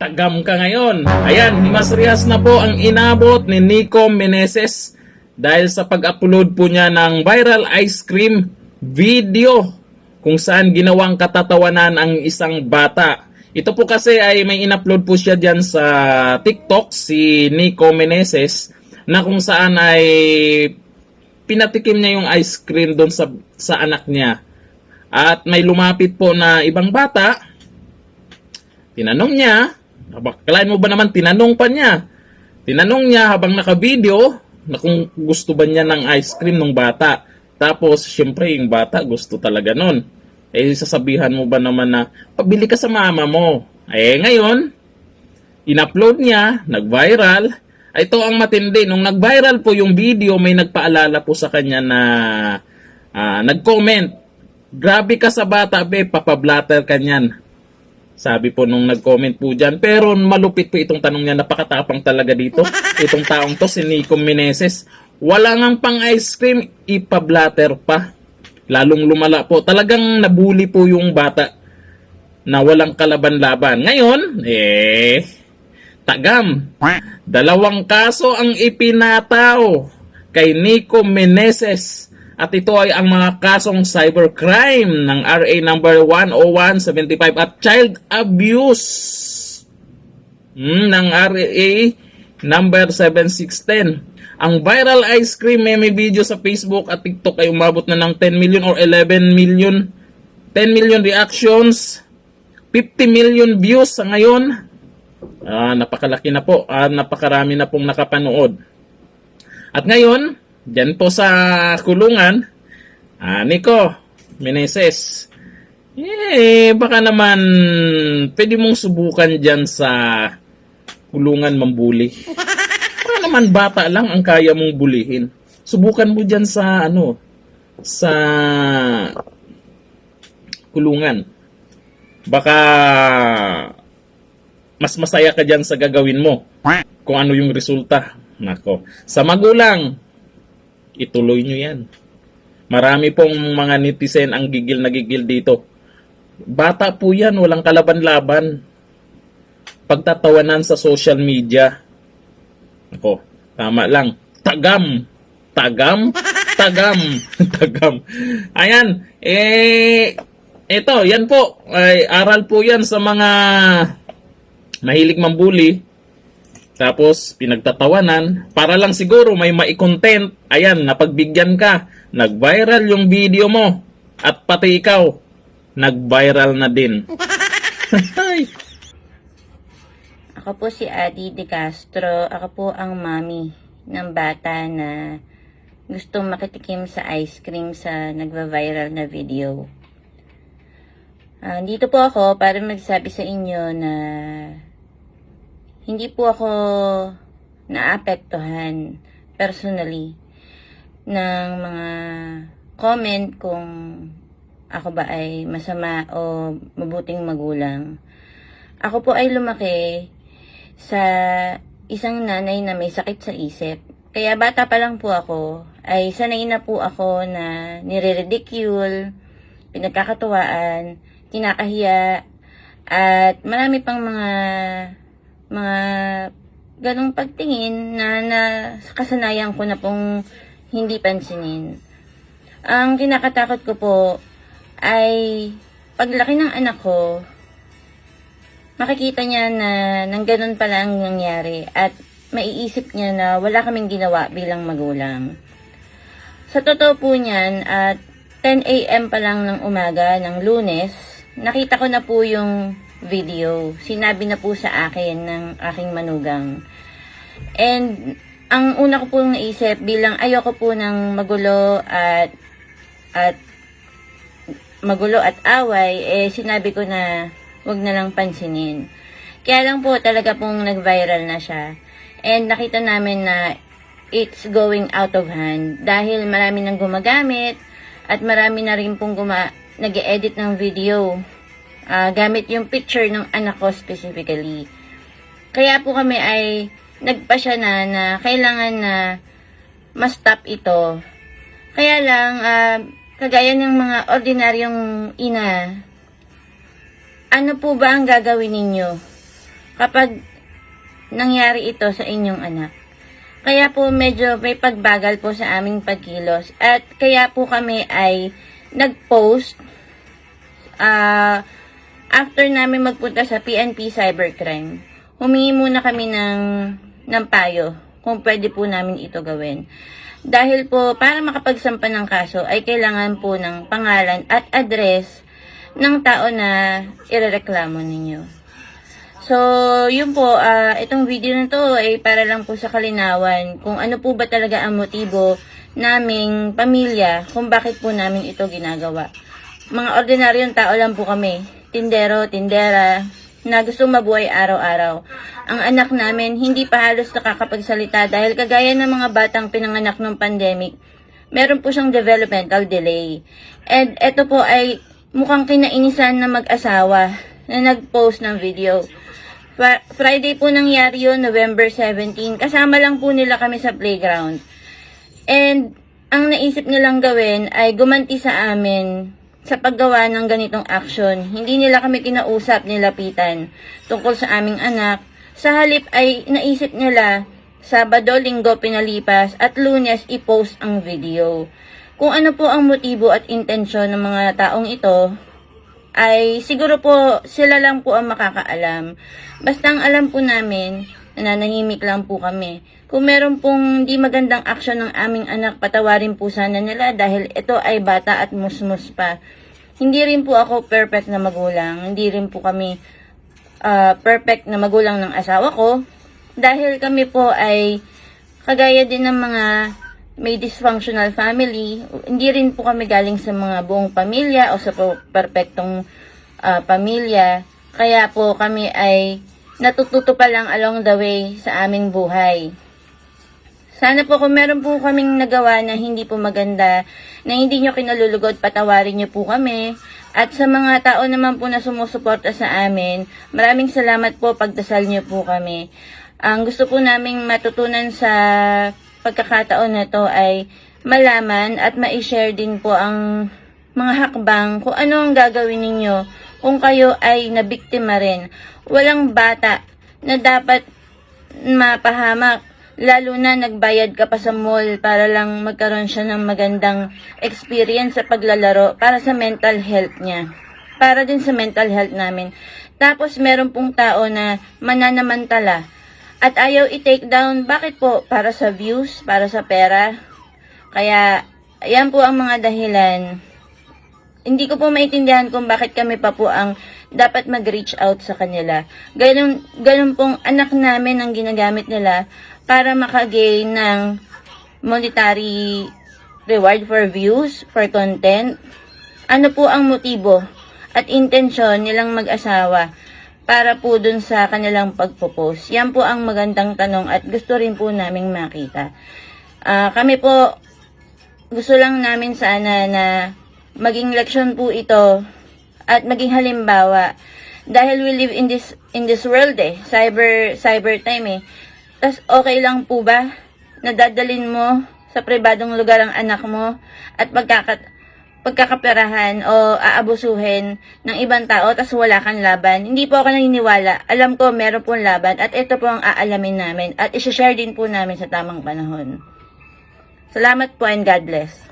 Tagam ka ngayon. Ayan, himas-rihas na po ang inabot ni Nico Meneses dahil sa pag-upload po niya ng viral ice cream video kung saan ginawang katatawanan ang isang bata. Ito po kasi ay may in-upload po siya dyan sa TikTok, si Nico Meneses, na kung saan ay pinatikim niya yung ice cream doon sa anak niya. At may lumapit po na ibang bata, tinanong niya, kalain mo ba naman tinanong pa niya? Tinanong niya habang naka-video na kung gusto ba niya ng ice cream ng bata. Tapos, syempre, yung bata gusto talaga nun. Eh, sasabihan mo ba naman na, pabili ka sa mama mo. Eh, ngayon, in-upload niya, nag-viral. Ito ang matindi. Nung nag-viral po yung video, may nagpaalala po sa kanya na nag-comment, grabe ka sa bata, be, papablatter ka niyan. Sabi po nung nag-comment po dyan. Pero malupit po itong tanong niya, napakatapang talaga dito. Itong taong to, si Nico Meneses. Wala ngang pang ice cream, ipablatter pa. Lalong lumala po. Talagang nabuli po yung bata na walang kalaban-laban. Ngayon, tagam. 2 kaso ang ipinataw kay Nico Meneses. At ito ay ang mga kasong cybercrime ng RA number 10175 at child abuse ng RA number 7610. Ang viral ice cream meme video sa Facebook at TikTok ay umabot na ng 10 million or 11 million. 10 million reactions, 50 million views sa ngayon. Napakalaki na po. Napakarami na pong nakapanood. At ngayon, dyan po sa kulungan, Nico Meneses, baka naman pwede mong subukan dyan sa kulungan mambuli. Baka naman bata lang ang kaya mong bulihin. Subukan mo dyan sa sa kulungan. Baka mas masaya ka dyan sa gagawin mo kung ano yung resulta. Nako, sa magulang, ituloy nyo yan. Marami pong mga netizen ang gigil na gigil dito. Bata po yan, walang kalaban-laban. Pagtatawanan sa social media. Ako, tama lang. Tagam. Tagam. Tagam. Tagam. Ayan. Ito, yan po. Ay, aral po yan sa mga mahilig mambuli. Tapos, pinagtatawanan. Para lang siguro may mai-content. Ayan, napagbigyan ka. Nag-viral yung video mo. At pati ikaw, nag-viral na din. Ako po si Adi De Castro. Ako po ang mami ng bata na gustong makitikim sa ice cream sa nagva-viral na video. Dito po ako para magsabi sa inyo na hindi po ako naapektuhan personally ng mga comment kung ako ba ay masama o mabuting magulang. Ako po ay lumaki sa isang nanay na may sakit sa isip. Kaya bata pa lang po ako, ay sanay na po ako na nire-ridicule, pinagkakatuwaan, kinakahiya, at marami pang mga ganong pagtingin na kasanayan ko na pong hindi pansinin. Ang kinakatakot ko po ay paglaki ng anak ko, makikita niya na nang ganun pala ang nangyari at maiisip niya na wala kaming ginawa bilang magulang. Sa totoo po niyan, at 10 a.m. pa lang ng umaga ng Lunes, nakita ko na po yung video. Sinabi na po sa akin ng aking manugang. And ang una ko pong naisip bilang ayoko po ng magulo at away, sinabi ko na wag na lang pansinin. Kaya lang po talaga pong nag-viral na siya. And nakita namin na it's going out of hand dahil marami nang gumagamit at marami na rin pong nag-edit ng video gamit yung picture ng anak ko specifically. Kaya po kami ay nagpasya na kailangan na ma-stop ito. Kaya lang, kagaya ng mga ordinaryong ina, ano po ba ang gagawin ninyo? kapag nangyari ito sa inyong anak. Kaya po medyo may pagbagal po sa aming pagkilos at kaya po kami ay nag-post after namin magpunta sa PNP Cybercrime. Humingi muna kami ng payo kung pwede po namin ito gawin. Dahil po, para makapagsampa ng kaso, ay kailangan po ng pangalan at address ng tao na irereklamo ninyo. So, yun po, itong video na to ay para lang po sa kalinawan kung ano po ba talaga ang motibo naming pamilya kung bakit po namin ito ginagawa. Mga ordinaryong tao lang po kami, tindero, tindera, na gusto mabuhay araw-araw. Ang anak namin hindi pa halos nakakapagsalita dahil kagaya ng mga batang pinanganak ng pandemic, meron po siyang developmental delay. And ito po ay mukhang kinainisan na mag-asawa na nag-post ng video. Friday po nangyari yun, November 17. Kasama lang po nila kami sa playground. And ang naisip nilang gawin ay gumanti sa amin sa paggawa ng ganitong action. Hindi nila kami kinausap, nilapitan tungkol sa aming anak. Sa halip ay naisip nila Sabado, Linggo pinalipas at Lunes i-post ang video. Kung ano po ang motibo at intensyon ng mga taong ito ay siguro po sila lang po ang makakaalam. Basta ang alam po namin, nananahimik lang po kami. Kung meron pong di magandang aksyon ng aming anak, patawarin po sana nila dahil ito ay bata at musmus pa. Hindi rin po ako perfect na magulang. Hindi rin po kami perfect na magulang ng asawa ko. Dahil kami po ay kagaya din ng mga may dysfunctional family. Hindi rin po kami galing sa mga buong pamilya o sa perfectong pamilya. Kaya po kami ay natututo pa lang along the way sa aming buhay. Sana po kung meron po kaming nagawa na hindi po maganda, na hindi nyo kinalulugod, patawarin nyo po kami. At sa mga tao naman po na sumusuporta sa amin, maraming salamat po, pagdasal nyo po kami. Ang gusto po naming matutunan sa pagkakataon na to ay malaman at ma-share din po ang mga hakbang kung ano ang gagawin ninyo kung kayo ay nabiktima rin. Walang bata na dapat mapahamak. Lalo na nagbayad ka pa sa mall para lang magkaroon siya ng magandang experience sa paglalaro para sa mental health niya. Para din sa mental health namin. Tapos meron pong tao na mananamantala at ayaw i-take down. Bakit po? Para sa views, para sa pera. Kaya, ayan po ang mga dahilan. Hindi ko po maintindihan kung bakit kami pa po ang dapat mag-reach out sa kanila. Ganun pong anak namin ang ginagamit nila para makagain ng monetary reward for views, for content. Ano po ang motibo at intensyon nilang mag-asawa para po dun sa kanilang pagpo-post? Yan po ang magandang tanong at gusto rin po naming makita. Kami po, gusto lang namin sana na maging leksyon po ito at maging halimbawa. Dahil we live in this world cyber time Tas okay lang po ba na dadalin mo sa pribadong lugar ang anak mo at pagkakaperahan o aabusuhin ng ibang tao tas wala kang laban? Hindi po ako naniniwala. Alam ko meron pong laban at ito po ang aalamin namin at isi-share din po namin sa tamang panahon. Salamat po and God bless.